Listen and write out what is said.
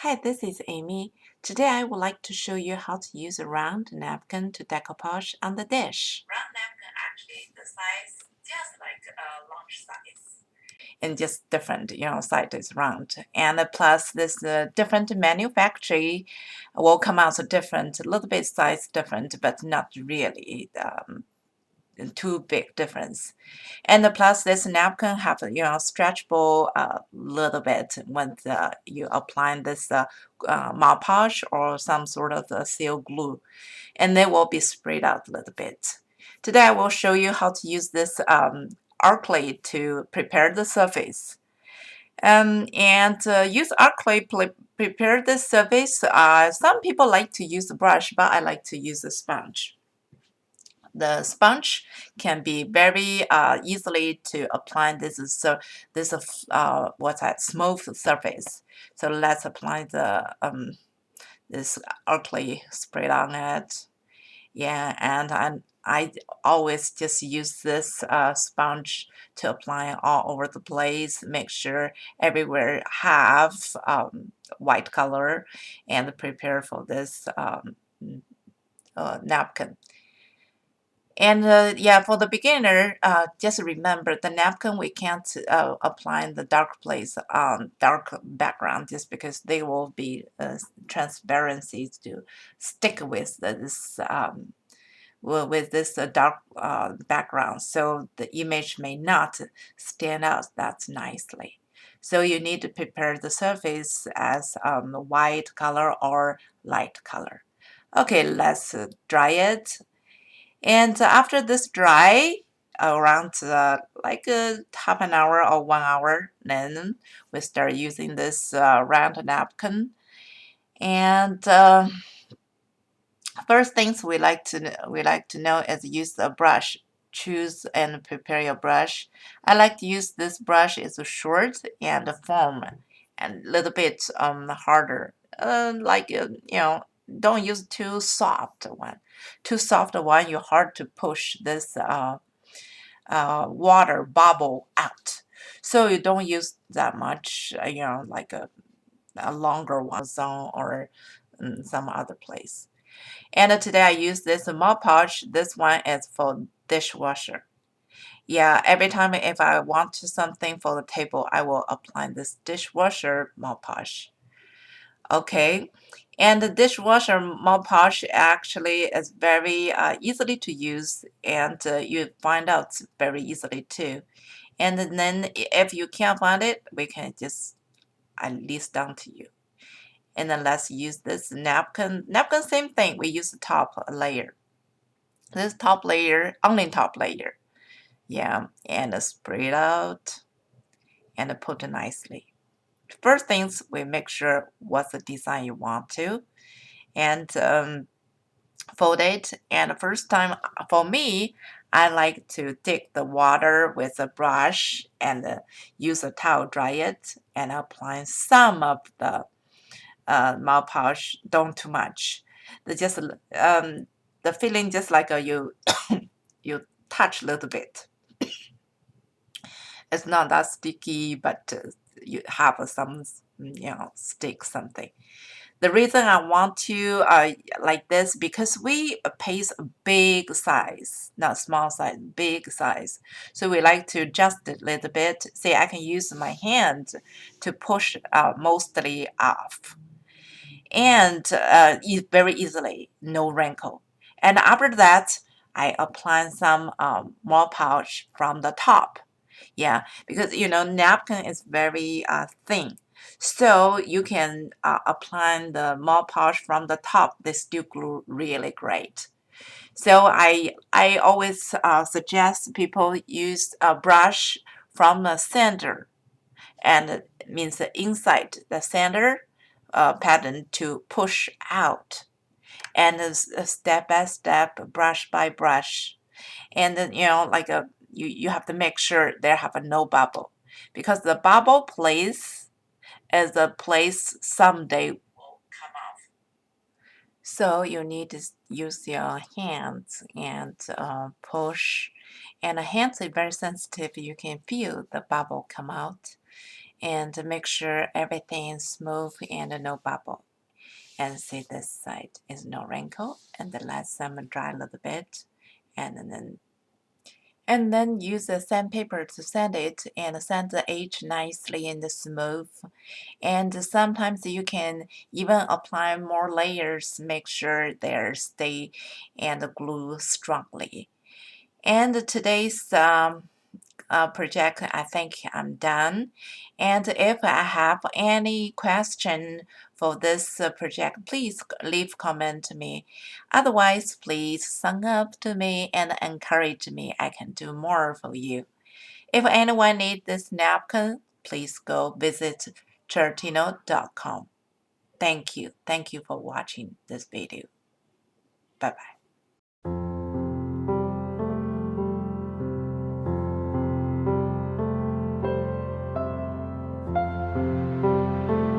Hi, this is Amy. Today I would like to show you how to use a round napkin to decoupage on the dish. Round napkin actually the size just like a lunch size. And just different, size is round. And plus this different manufacturing will come out different, a little bit size different, but not really too big difference. And plus this napkin have stretchable little bit when you apply this Mod Podge or some sort of seal glue, and they will be sprayed out a little bit. Today I will show you how to use this art clay to prepare the surface. Use art clay prepare the surface. Some people like to use the brush, but I like to use the sponge. The sponge can be very easily to apply what's that smooth surface. So let's apply the this clay spray on it. Yeah, and I always just use this sponge to apply all over the place. Make sure everywhere have white color, and prepare for this napkin. And yeah, for the beginner, just remember the napkin we can't apply in the dark place, dark background, just because they will be transparency to stick with this with this dark background, so the image may not stand out that nicely. So you need to prepare the surface as white color or light color. Okay, let's dry it. And after this dry, around like half an hour or 1 hour, then we start using this round napkin. And first things we like to know is use a brush. Choose and prepare your brush. I like to use this brush. It's short and foam, and a little bit harder. Don't use too soft one. Too soft one, you're hard to push this water bubble out. So you don't use that much. Like a longer one zone or some other place. And today I use this Mod Podge. This one is for dishwasher. Yeah, every time if I want something for the table, I will apply this dishwasher Mod Podge. Okay, and the dishwasher Mod Podge actually is very easily to use, and you find out very easily too. And then if you can't find it, we can just I list down to you. And then let's use this napkin. Napkin, same thing. We use the top layer. This top layer, only top layer. Yeah, and spray it out and put it nicely. First things, we make sure what's the design you want to, and fold it. And the first time, for me, I like to take the water with a brush and use a towel, dry it, and apply some of the Mod Podge. Don't too much. The feeling just like you you touch a little bit. It's not that sticky, but you have some, stick something. The reason I want to like this because we paste a big size, not small size, big size. So we like to adjust it a little bit. See, I can use my hand to push mostly off, and very easily, no wrinkle. And after that, I apply some Mod Podge from the top. Yeah, because napkin is very thin, so you can apply the Mod Podge from the top. They still glue really great. So I always suggest people use a brush from the center, and it means the inside the center pattern to push out, and step by step, brush by brush, and then like you have to make sure there have a no bubble, because the bubble place is a place someday will come off. So you need to use your hands and push, and the hands are very sensitive. You can feel the bubble come out, and make sure everything is smooth and no bubble. And see this side is no wrinkle, and then let them dry a little bit, and then use the sandpaper to sand it and sand the edge nicely and smooth. And sometimes you can even apply more layers, make sure they stay and glue strongly. And today's project, I think I'm done. And if I have any question for this project, please leave comment to me. Otherwise, please sign up to me and encourage me. I can do more for you. If anyone needs this napkin, please go visit chertino.com. Thank you. Thank you for watching this video. Bye bye.